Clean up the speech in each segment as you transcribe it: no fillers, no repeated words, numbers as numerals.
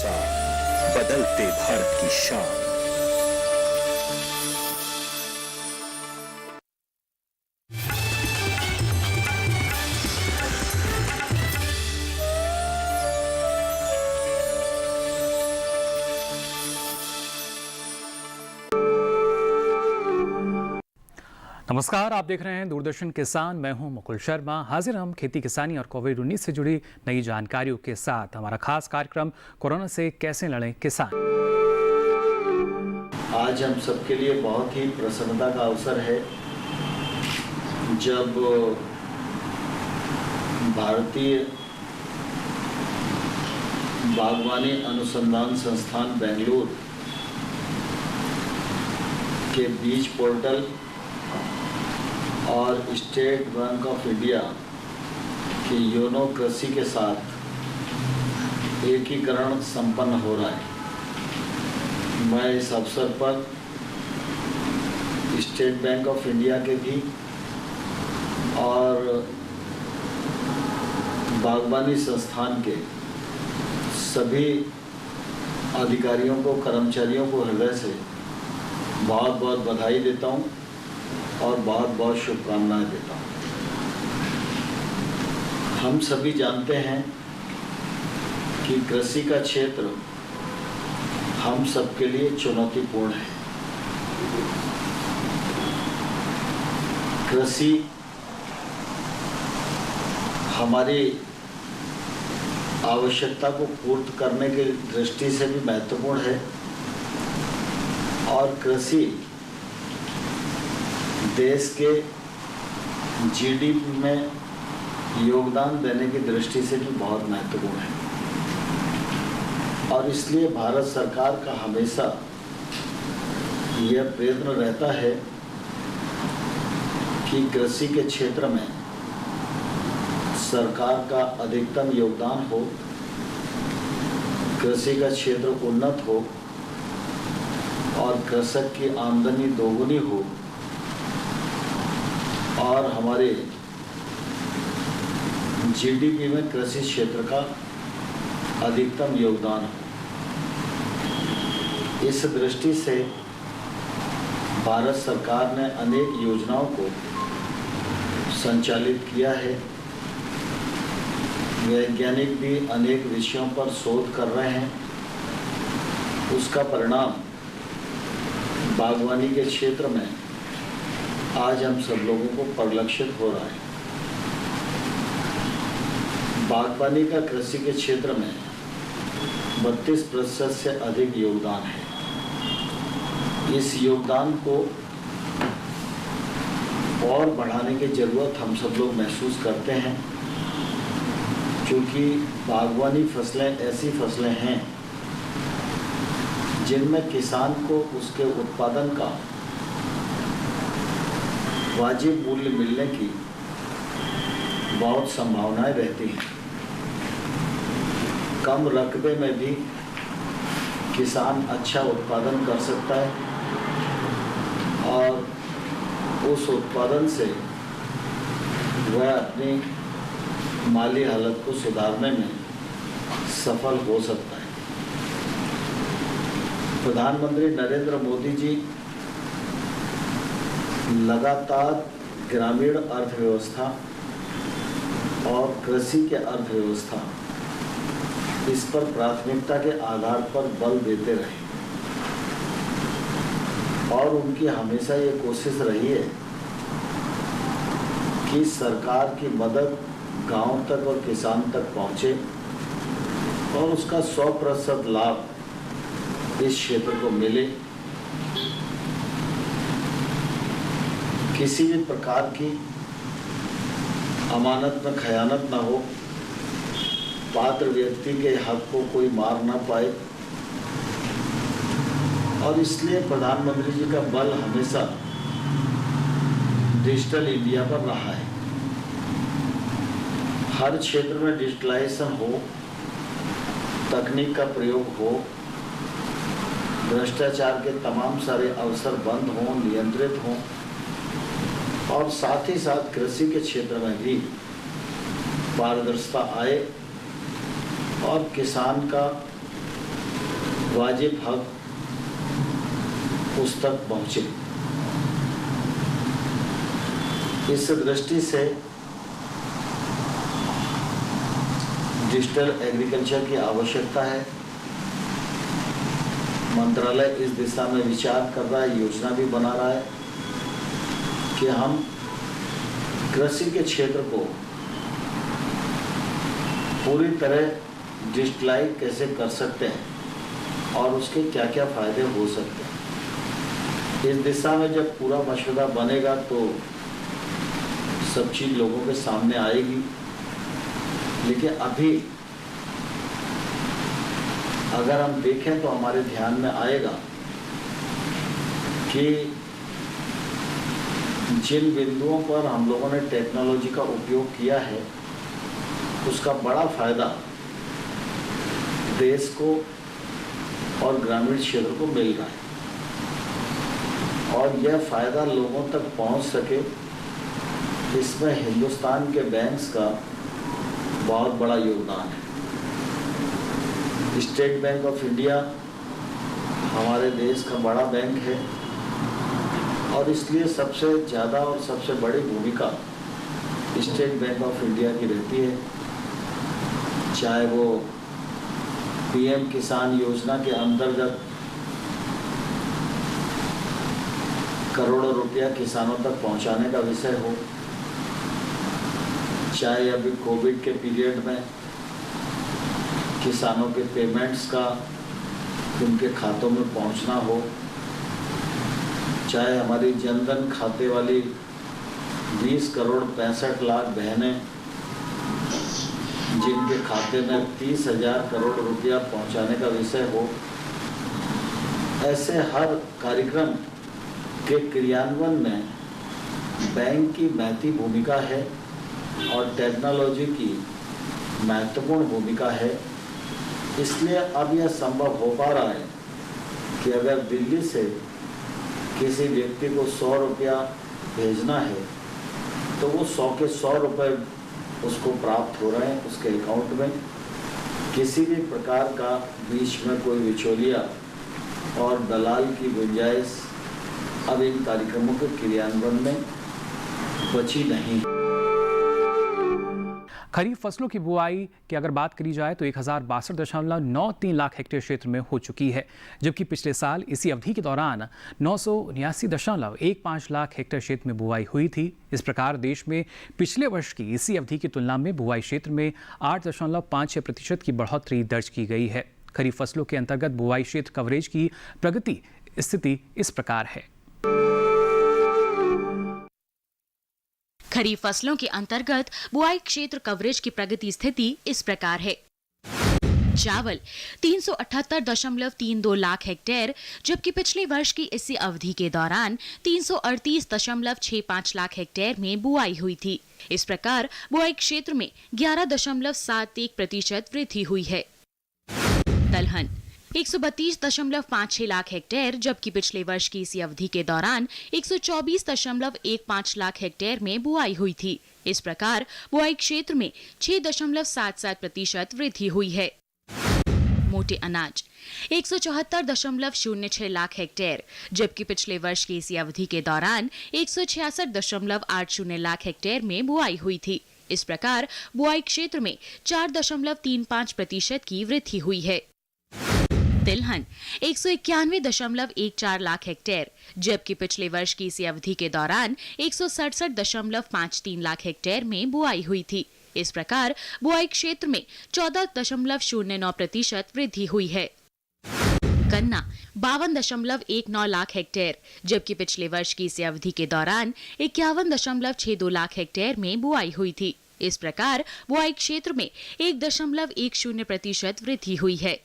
साथ बदलते भारत की शान। नमस्कार, आप देख रहे हैं दूरदर्शन किसान। मैं हूं मुकुल शर्मा। हाजिर हम खेती किसानी और कोविड-19 से जुड़ी नई जानकारियों के साथ हमारा खास कार्यक्रम कोरोना से कैसे लड़ें किसान। आज हम सबके लिए बहुत ही प्रसन्नता का अवसर है जब भारतीय बागवानी अनुसंधान संस्थान बेंगलुरु के बीज पोर्टल और स्टेट बैंक ऑफ इंडिया के योनो कृषि के साथ एकीकरण संपन्न हो रहा है। मैं इस अवसर पर स्टेट बैंक ऑफ इंडिया के भी और बागवानी संस्थान के सभी अधिकारियों को, कर्मचारियों को हृदय से बहुत बहुत बधाई देता हूँ और बहुत बहुत शुभकामनाएं देता हूँ। हम सभी जानते हैं कि कृषि का क्षेत्र हम सबके लिए चुनौतीपूर्ण है। कृषि हमारी आवश्यकता को पूर्ण करने की दृष्टि से भी महत्वपूर्ण है और कृषि देश के जीडीपी में योगदान देने की दृष्टि से भी बहुत महत्वपूर्ण है और इसलिए भारत सरकार का हमेशा यह प्रयत्न रहता है कि कृषि के क्षेत्र में सरकार का अधिकतम योगदान हो, कृषि का क्षेत्र उन्नत हो और कृषक की आमदनी दोगुनी हो और हमारे जीडीपी में कृषि क्षेत्र का अधिकतम योगदान हो। इस दृष्टि से भारत सरकार ने अनेक योजनाओं को संचालित किया है। वैज्ञानिक भी अनेक विषयों पर शोध कर रहे हैं। उसका परिणाम बागवानी के क्षेत्र में आज हम सब लोगों को परिलक्षित हो रहा है। बागवानी का कृषि के क्षेत्र में 32% से अधिक योगदान है। इस योगदान को और बढ़ाने की ज़रूरत हम सब लोग महसूस करते हैं, क्योंकि बागवानी फसलें ऐसी फसलें हैं जिनमें किसान को उसके उत्पादन का वाजिब मूल्य मिलने की बहुत संभावनाएं रहती हैं। कम रकबे में भी किसान अच्छा उत्पादन कर सकता है और उस उत्पादन से वह अपनी माली हालत को सुधारने में सफल हो सकता है। प्रधानमंत्री नरेंद्र मोदी जी लगातार ग्रामीण अर्थव्यवस्था और कृषि के अर्थव्यवस्था, इस पर प्राथमिकता के आधार पर बल देते रहे और उनकी हमेशा ये कोशिश रही है कि सरकार की मदद गांव तक और किसान तक पहुंचे और उसका 100% लाभ इस क्षेत्र को मिले। किसी भी प्रकार की अमानत में खयानत न हो, पात्र व्यक्ति के हक को कोई मार ना पाए और इसलिए प्रधानमंत्री जी का बल हमेशा डिजिटल इंडिया पर रहा है। हर क्षेत्र में डिजिटलाइजेशन हो, तकनीक का प्रयोग हो, भ्रष्टाचार के तमाम सारे अवसर बंद हों, नियंत्रित हों और साथ ही साथ कृषि के क्षेत्र में भी पारदर्शिता आए और किसान का वाजिब हक उस तक पहुँचे। इस दृष्टि से डिजिटल एग्रीकल्चर की आवश्यकता है। मंत्रालय इस दिशा में विचार कर रहा है, योजना भी बना रहा है कि हम कृषि के क्षेत्र को पूरी तरह डिजिटलाइज कैसे कर सकते हैं और उसके क्या क्या फायदे हो सकते हैं। इस दिशा में जब पूरा मसौदा बनेगा तो सब चीज़ लोगों के सामने आएगी। लेकिन अभी अगर हम देखें तो हमारे ध्यान में आएगा कि जिन बिंदुओं पर हम लोगों ने टेक्नोलॉजी का उपयोग किया है उसका बड़ा फायदा देश को और ग्रामीण क्षेत्र को मिल रहा है और यह फायदा लोगों तक पहुंच सके, इसमें हिंदुस्तान के बैंक्स का बहुत बड़ा योगदान है। स्टेट बैंक ऑफ इंडिया हमारे देश का बड़ा बैंक है और इसलिए सबसे ज़्यादा और सबसे बड़ी भूमिका स्टेट बैंक ऑफ इंडिया की रहती है। चाहे वो पीएम किसान योजना के अंतर्गत करोड़ों रुपया किसानों तक पहुंचाने का विषय हो, चाहे अभी कोविड के पीरियड में किसानों के पेमेंट्स का उनके खातों में पहुंचना हो, चाहे हमारी जनधन खाते वाली 20 करोड़ 65 लाख बहनें जिनके खाते में 30,000 करोड़ रुपया पहुंचाने का विषय हो, ऐसे हर कार्यक्रम के क्रियान्वयन में बैंक की महती भूमिका है और टेक्नोलॉजी की महत्वपूर्ण भूमिका है। इसलिए अब यह संभव हो पा रहा है कि अगर दिल्ली से किसी व्यक्ति को 100 रुपया भेजना है तो वो 100 के 100 रुपये उसको प्राप्त हो रहे हैं उसके अकाउंट में। किसी भी प्रकार का बीच में कोई बिचौलिया और दलाल की गुंजाइश अब इन कार्यक्रमों के क्रियान्वयन में बची नहीं। खरीफ फसलों की बुआई की अगर बात करी जाए तो 1062.93 लाख हेक्टेयर क्षेत्र में हो चुकी है, जबकि पिछले साल इसी अवधि के दौरान 979.15 लाख हेक्टेयर क्षेत्र में बुआई हुई थी। इस प्रकार देश में पिछले वर्ष की इसी अवधि की तुलना में बुआई क्षेत्र में 8.56% की बढ़ोतरी दर्ज की गई है। खरीफ फसलों के अंतर्गत बुआई क्षेत्र कवरेज की प्रगति स्थिति इस प्रकार है। खरीफ फसलों के अंतर्गत बुआई क्षेत्र कवरेज की प्रगति स्थिति इस प्रकार है। चावल 378.32 लाख हेक्टेयर, जबकि पिछले वर्ष की इसी अवधि के दौरान 338.65 लाख हेक्टेयर में बुआई हुई थी। इस प्रकार बुआई क्षेत्र में 11.71% वृद्धि हुई है। दलहन 132.56 लाख हेक्टेयर, जबकि पिछले वर्ष की इसी अवधि के दौरान 124.15 लाख हेक्टेयर में बुआई हुई थी। इस प्रकार बुआई क्षेत्र में 6.77% वृद्धि हुई है। मोटे अनाज 174.06 लाख हेक्टेयर, जबकि पिछले वर्ष की इसी अवधि के दौरान 166.80 लाख हेक्टेयर में बुआई हुई थी। इस प्रकार बुआई क्षेत्र में 4.35% की वृद्धि हुई है। तिलहन 191.14 लाख हेक्टेयर, जबकि पिछले वर्ष की इसी अवधि के दौरान 167.53 लाख हेक्टेयर में बुआई हुई थी। इस प्रकार बुआई क्षेत्र में 14.09% वृद्धि हुई है। गन्ना 52.19 लाख हेक्टेयर, जबकि पिछले वर्ष की इसी अवधि के दौरान 51.62 लाख हेक्टेयर में बुआई हुई थी। इस प्रकार बुआई क्षेत्र में 1.10% वृद्धि हुई है।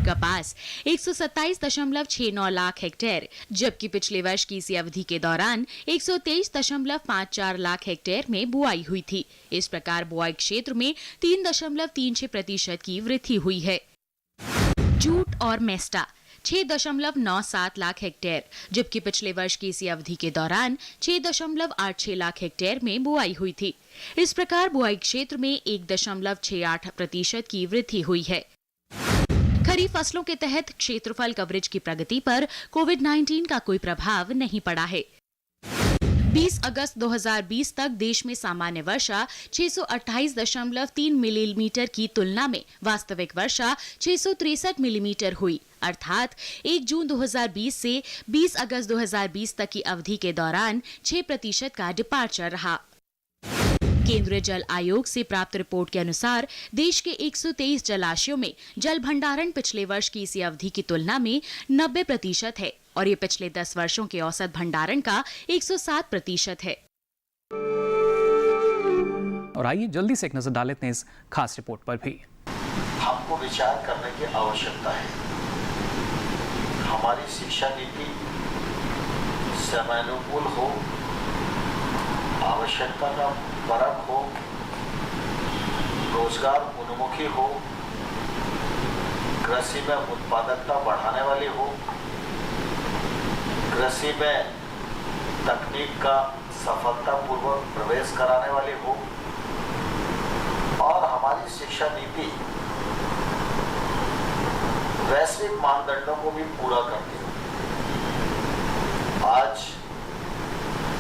कपास 127.69 लाख हेक्टेयर, जबकि पिछले वर्ष की इसी अवधि के दौरान 123.54 लाख हेक्टेयर में बुआई हुई थी। इस प्रकार बुआई क्षेत्र में 3.36% की वृद्धि हुई है। जूट और मेस्टा 6.97 लाख हेक्टेयर, जबकि पिछले वर्ष की इसी अवधि के दौरान 6.86 लाख हेक्टेयर में बुआई हुई थी। इस प्रकार बुआई क्षेत्र में 1.68% की वृद्धि हुई है। खरीफ फसलों के तहत क्षेत्रफल कवरेज की प्रगति पर कोविड-19 का कोई प्रभाव नहीं पड़ा है। 20 अगस्त 2020 तक देश में सामान्य वर्षा 628.3 मिलीमीटर की तुलना में वास्तविक वर्षा 663 मिलीमीटर हुई, अर्थात 1 जून 2020 से 20 अगस्त 2020 तक की अवधि के दौरान 6% का डिपार्चर रहा। केंद्रीय जल आयोग से प्राप्त रिपोर्ट के अनुसार देश के 123 जलाशयों में जल भंडारण पिछले वर्ष की इसी अवधि की तुलना में 90% है और ये पिछले 10 वर्षों के औसत भंडारण का 107% है। और आइए जल्दी से एक नजर डाल लेते हैं इस खास रिपोर्ट पर भी। हमको विचार करने की आवश्यकता है। हमारी शिक्षा नीति समयानुकूल हो, आवश्यकता का परक हो, रोजगार उन्मुखी हो, कृषि में उत्पादकता बढ़ाने वाली हो, कृषि में तकनीक का सफलतापूर्वक प्रवेश कराने वाली हो और हमारी शिक्षा नीति वैश्विक मानदंडों को भी पूरा करती हो। आज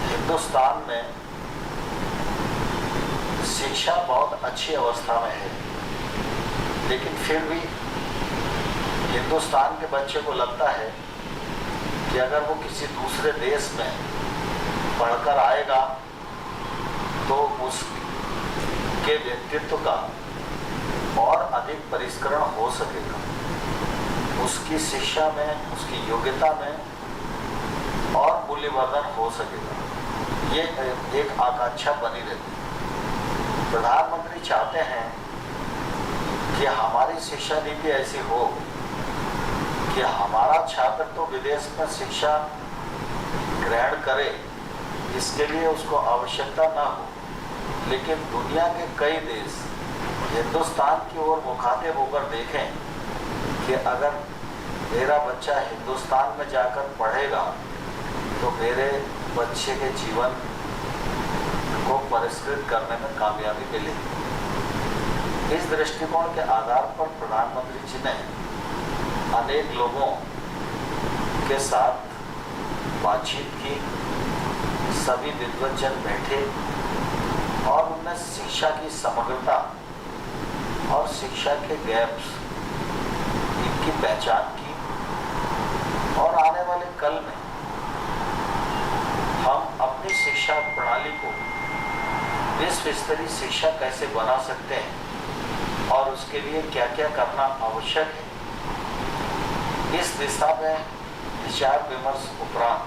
हिंदुस्तान में शिक्षा बहुत अच्छी अवस्था में है, लेकिन फिर भी हिंदुस्तान के बच्चे को लगता है कि अगर वो किसी दूसरे देश में पढ़कर आएगा तो उसके व्यक्तित्व का और अधिक परिष्करण हो सकेगा, उसकी शिक्षा में, उसकी योग्यता में और मूल्यवर्धन हो सकेगा। ये एक आकांक्षा बनी रहती है। प्रधानमंत्री चाहते हैं कि हमारी शिक्षा नीति ऐसी हो कि हमारा छात्र तो विदेश में शिक्षा ग्रहण करे, इसके लिए उसको आवश्यकता ना हो, लेकिन दुनिया के कई देश हिंदुस्तान की ओर मुखातिब होकर देखें कि अगर मेरा बच्चा हिंदुस्तान में जाकर पढ़ेगा तो मेरे बच्चे के जीवन को परिष्कृत करने में कामयाबी मिलेगी। इस दृष्टिकोण के आधार पर प्रधानमंत्री जी ने अनेक लोगों के साथ बातचीत की, सभी विद्वज्जन बैठे और उनने शिक्षा की समग्रता और शिक्षा के गैप्स इनकी पहचान की और आने वाले कल में हम अपनी शिक्षा प्रणाली को विश्व स्तरीय शिक्षा कैसे बना सकते हैं और उसके लिए क्या क्या करना आवश्यक है, इस दिशा में विचार विमर्श उपरांत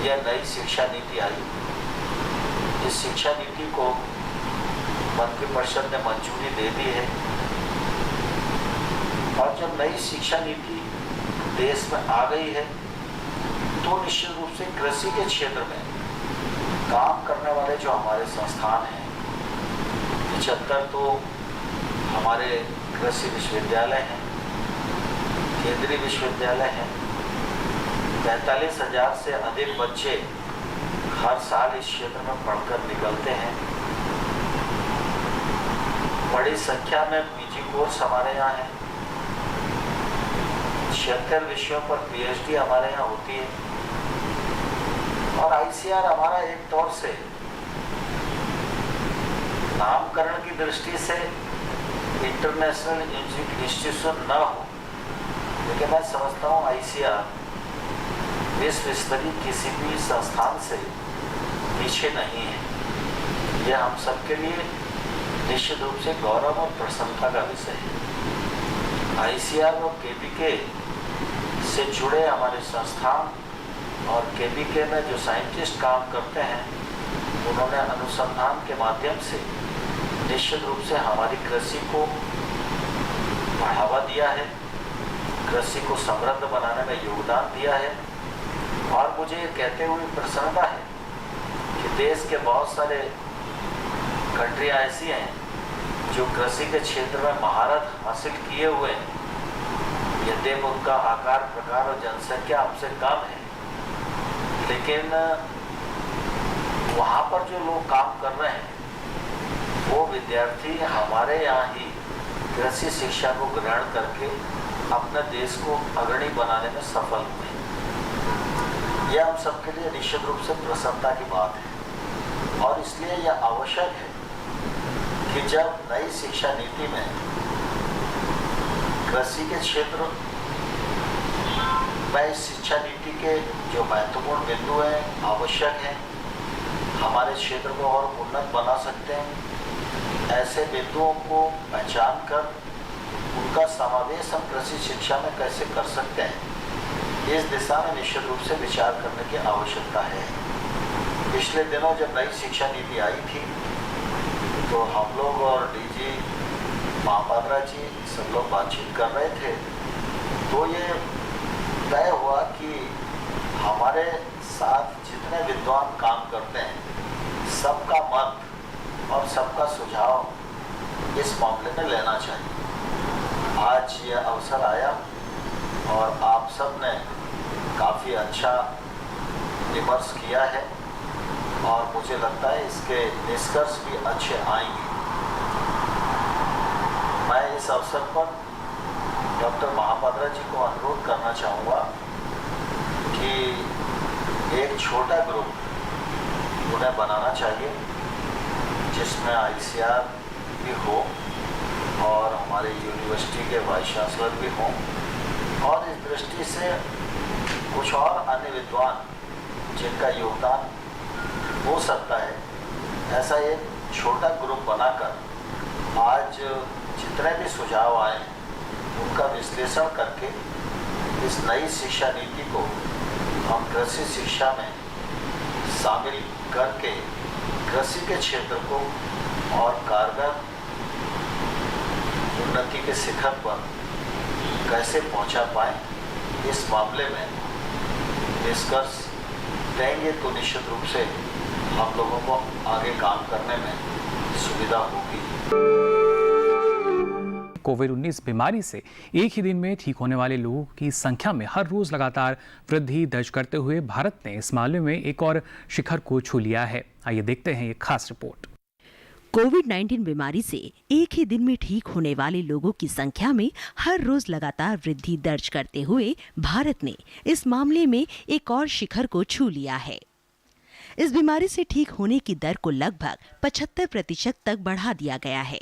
यह नई शिक्षा नीति आई। इस शिक्षा नीति को मंत्रिपरिषद ने मंजूरी दे दी है और जब नई शिक्षा नीति देश में आ गई है तो निश्चित रूप से कृषि के क्षेत्र में काम करने वाले जो हमारे संस्थान हैं, 75 तो हमारे कृषि विश्वविद्यालय हैं, केंद्रीय विश्वविद्यालय हैं, 45,000 से अधिक बच्चे हर साल इस क्षेत्र में पढ़कर निकलते हैं। बड़ी संख्या में पीजी कोर्स हमारे यहाँ है, 76 विषयों पर पीएचडी हमारे यहाँ होती है और आईसीआर हमारा एक तौर से नामकरण की दृष्टि से इंटरनेशनल इंस्टीट्यूशन न हो, लेकिन मैं समझता हूँ आईसीआर विश्व स्तरीय किसी भी संस्थान से पीछे नहीं है। यह हम सबके लिए निश्चित रूप से गौरव और प्रसन्नता का विषय है। आईसीआर और केबीके से जुड़े हमारे संस्थान और केबीके में जो साइंटिस्ट काम करते हैं, उन्होंने अनुसंधान के माध्यम से निश्चित रूप से हमारी कृषि को बढ़ावा दिया है, कृषि को समृद्ध बनाने में योगदान दिया है और मुझे ये कहते हुए प्रसन्नता है कि देश के बहुत सारे कंट्रियाँ ऐसी हैं जो कृषि के क्षेत्र में महारत हासिल किए हुए हैं। यद्यपि उनका आकार, प्रकार और जनसंख्या हमसे कम है, लेकिन वहाँ पर जो लोग काम कर रहे हैं वो विद्यार्थी हमारे यहाँ ही कृषि शिक्षा को ग्रहण करके अपने देश को अग्रणी बनाने में सफल हुए। यह हम सबके लिए निश्चित रूप से प्रसन्नता की बात है और इसलिए यह आवश्यक है कि जब नई शिक्षा नीति में कृषि के क्षेत्र में इस शिक्षा नीति के जो महत्वपूर्ण बिंदु हैं आवश्यक हैं, हमारे क्षेत्र को और उन्नत बना सकते हैं, ऐसे बिंदुओं को पहचान कर उनका समावेश हम कृषि शिक्षा में कैसे कर सकते हैं, इस दिशा में निश्चित रूप से विचार करने की आवश्यकता है। पिछले दिनों जब नई शिक्षा नीति आई थी तो हम लोग और डीजी महापात्रा जी सब लोग बातचीत कर रहे थे, तो ये तय हुआ कि हमारे साथ जितने विद्वान काम करते हैं सबका मत और सबका सुझाव इस मामले में लेना चाहिए। आज ये अवसर आया और आप सब ने काफ़ी अच्छा विमर्श किया है और मुझे लगता है इसके निष्कर्ष भी अच्छे आएंगे। मैं इस अवसर पर डॉक्टर महापात्रा जी को अनुरोध करना चाहूँगा कि एक छोटा ग्रुप उन्हें बनाना चाहिए जिसमें ICR भी हो और हमारे यूनिवर्सिटी के वाइस चांसलर भी हों और इस दृष्टि से कुछ और अन्य विद्वान जिनका योगदान हो सकता है, ऐसा एक छोटा ग्रुप बनाकर आज जितने भी सुझाव आए उनका विश्लेषण करके इस नई शिक्षा नीति को हम कृषि शिक्षा में शामिल करके कृषि के क्षेत्र को और कारगर उन्नति के शिखर पर कैसे पहुंचा पाएं, इस मामले में निष्कर्ष देंगे तो निश्चित रूप से हम लोगों को आगे काम करने में सुविधा होगी। कोविड-19 बीमारी से एक ही दिन में ठीक होने वाले लोगों की संख्या में हर रोज लगातार वृद्धि दर्ज करते हुए भारत ने इस मामले में एक और शिखर को छू लिया है। आइए देखते हैं ये खास रिपोर्ट। कोविड-19 बीमारी से एक ही दिन में ठीक होने वाले लोगों की संख्या में हर रोज लगातार वृद्धि दर्ज करते हुए भारत ने इस मामले में एक और शिखर को छू लिया है। इस बीमारी से ठीक होने की दर को लगभग 75% तक बढ़ा दिया गया है।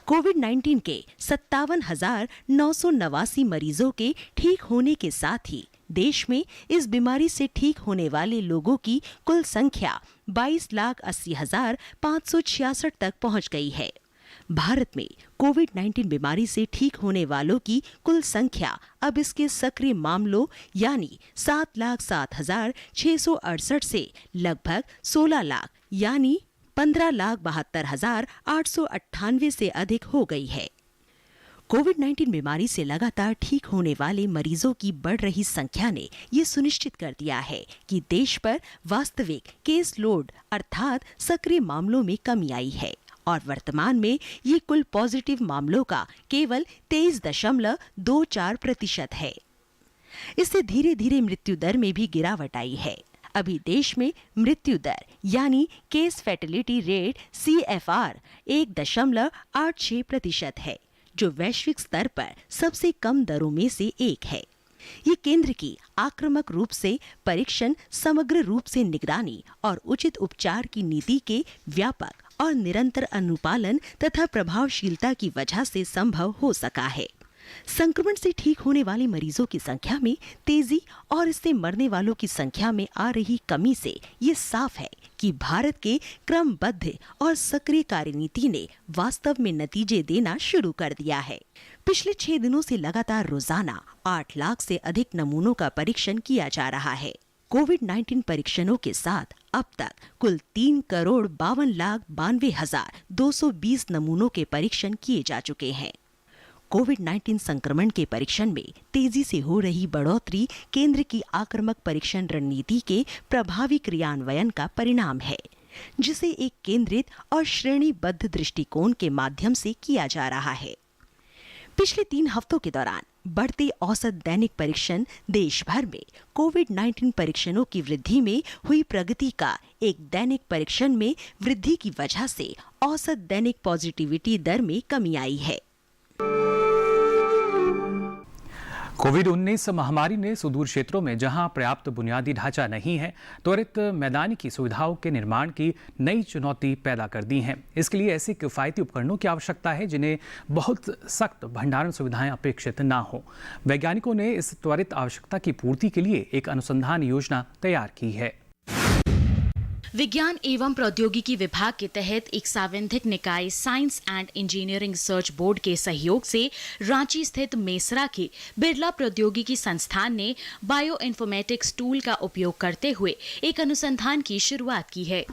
कोविड-19 के 57,989 मरीजों के ठीक होने के साथ ही देश में इस बीमारी से ठीक होने वाले लोगों की कुल संख्या 22,80,566 तक पहुंच गई है। भारत में कोविड-19 बीमारी से ठीक होने वालों की कुल संख्या अब इसके सक्रिय मामलों यानी 7,07,668 से लगभग 16 लाख यानी 15,72,898 से अधिक हो गई है। कोविड-19 बीमारी से लगातार ठीक होने वाले मरीजों की बढ़ रही संख्या ने ये सुनिश्चित कर दिया है कि देश पर वास्तविक केस लोड अर्थात सक्रिय मामलों में कमी आई है और वर्तमान में ये कुल पॉजिटिव मामलों का केवल 23.24% है। इससे धीरे धीरे मृत्यु दर में भी गिरावट आई है। अभी देश में मृत्यु दर यानी केस फैटेलिटी रेट CFR 1.86% है, जो वैश्विक स्तर पर सबसे कम दरों में से एक है। ये केंद्र की आक्रामक रूप से परीक्षण, समग्र रूप से निगरानी और उचित उपचार की नीति के व्यापक और निरंतर अनुपालन तथा प्रभावशीलता की वजह से संभव हो सका है। संक्रमण से ठीक होने वाले मरीजों की संख्या में तेजी और इससे मरने वालों की संख्या में आ रही कमी से ये साफ है कि भारत के क्रमबद्ध और सक्रिय कार्यनीति ने वास्तव में नतीजे देना शुरू कर दिया है। पिछले 6 दिनों से लगातार रोजाना 8 लाख से अधिक नमूनों का परीक्षण किया जा रहा है। कोविड-19 परीक्षणों के साथ अब तक कुल 3,52,92,220 नमूनों के परीक्षण किए जा चुके हैं। कोविड-19 संक्रमण के परीक्षण में तेजी से हो रही बढ़ोतरी केंद्र की आक्रामक परीक्षण रणनीति के प्रभावी क्रियान्वयन का परिणाम है, जिसे एक केंद्रित और श्रेणीबद्ध दृष्टिकोण के माध्यम से किया जा रहा है। पिछले 3 हफ्तों के दौरान बढ़ते औसत दैनिक परीक्षण देश भर में कोविड-19 परीक्षणों की वृद्धि में हुई प्रगति का एक दैनिक परीक्षण में वृद्धि की वजह से औसत दैनिक पॉजिटिविटी दर में कमी आई है। कोविड-19 महामारी ने सुदूर क्षेत्रों में जहां पर्याप्त बुनियादी ढांचा नहीं है, त्वरित मैदानी की सुविधाओं के निर्माण की नई चुनौती पैदा कर दी है। इसके लिए ऐसे किफायती उपकरणों की आवश्यकता है जिन्हें बहुत सख्त भंडारण सुविधाएं अपेक्षित ना हो। वैज्ञानिकों ने इस त्वरित आवश्यकता की पूर्ति के लिए एक अनुसंधान योजना तैयार की है। विज्ञान एवं प्रौद्योगिकी विभाग के तहत एक सांविधिक निकाय science and engineering research board के सहयोग से रांची स्थित मेसरा के बिरला प्रौद्योगिकी संस्थान ने बायो इन्फॉर्मेटिक्स टूल का उपयोग करते हुए एक अनुसंधान की शुरुआत की है।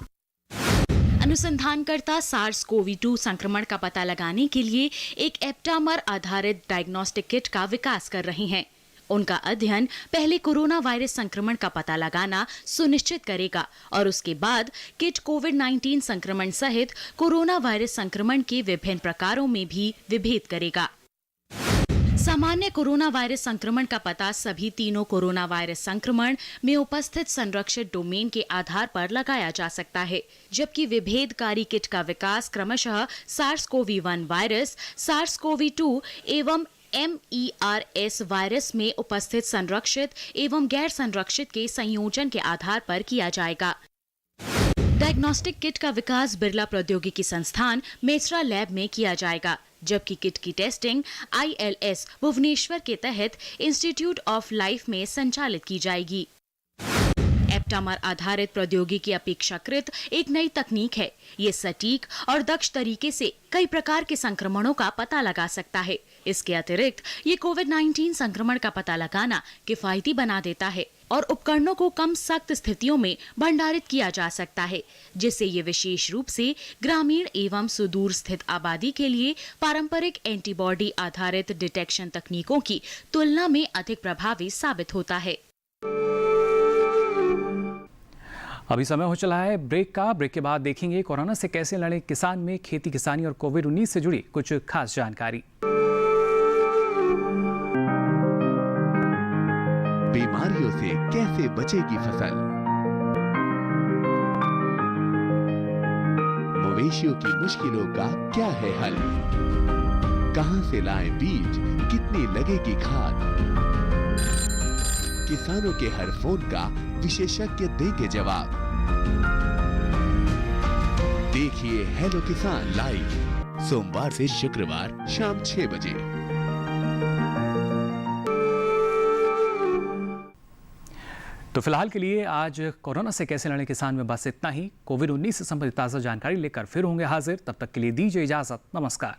अनुसंधानकर्ता SARS-CoV-2 संक्रमण का पता लगाने के लिए एक एप्टामर आधारित डायग्नोस्टिक किट का विकास कर रहे हैं। उनका अध्ययन पहले कोरोना वायरस संक्रमण का पता लगाना सुनिश्चित करेगा और उसके बाद किट कोविड-19 संक्रमण सहित कोरोना वायरस संक्रमण के विभिन्न प्रकारों में भी विभेद करेगा। सामान्य कोरोना वायरस संक्रमण का पता सभी तीनों कोरोना वायरस संक्रमण में उपस्थित संरक्षित डोमेन के आधार पर लगाया जा सकता है, जबकि विभेदकारी किट का विकास क्रमशः SARS-CoV-1 वायरस, SARS-CoV-2 एवं MERS वायरस में उपस्थित संरक्षित एवं गैर संरक्षित के संयोजन के आधार पर किया जाएगा। डायग्नोस्टिक किट का विकास बिरला प्रौद्योगिकी संस्थान मेसरा लैब में किया जाएगा, जबकि किट की टेस्टिंग ILS भुवनेश्वर के तहत इंस्टीट्यूट ऑफ लाइफ में संचालित की जाएगी। एप्टामर आधारित प्रौद्योगिकी अपेक्षाकृत एक नई तकनीक है। ये सटीक और दक्ष तरीके से कई प्रकार के संक्रमणों का पता लगा सकता है। इसके अतिरिक्त ये कोविड-19 संक्रमण का पता लगाना किफायती बना देता है और उपकरणों को कम सख्त स्थितियों में भंडारित किया जा सकता है, जिससे ये विशेष रूप से ग्रामीण एवं सुदूर स्थित आबादी के लिए पारंपरिक एंटीबॉडी आधारित डिटेक्शन तकनीकों की तुलना में अधिक प्रभावी साबित होता है। अभी समय हो चला है ब्रेक का। ब्रेक के बाद देखेंगे कोरोना से कैसे लड़े किसान में खेती किसानी और कोविड-19 से जुड़ी कुछ खास जानकारी। बीमारियों से कैसे बचेगी फसल, मवेशियों की मुश्किलों का क्या है हल, कहां से लाएं बीज, कितनी लगेगी खाद, किसानों के हर फोन का विशेषज्ञ देंगे जवाब। देखिए हेलो किसान लाइव सोमवार से शुक्रवार शाम 6 बजे। तो फिलहाल के लिए आज कोरोना से कैसे लड़े किसान में बस इतना ही। कोविड-19 से संबंधित ताज़ा जानकारी लेकर फिर होंगे हाजिर। तब तक के लिए दीजिए इजाजत। नमस्कार।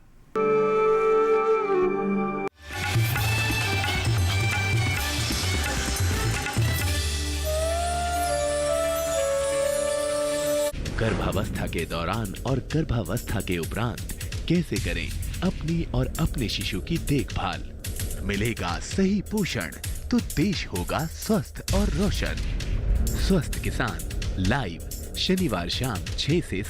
गर्भावस्था के दौरान और गर्भावस्था के उपरांत कैसे करें अपनी और अपने शिशु की देखभाल। मिलेगा सही पोषण तो देश होगा स्वस्थ और रोशन। स्वस्थ किसान लाइव शनिवार शाम 6 से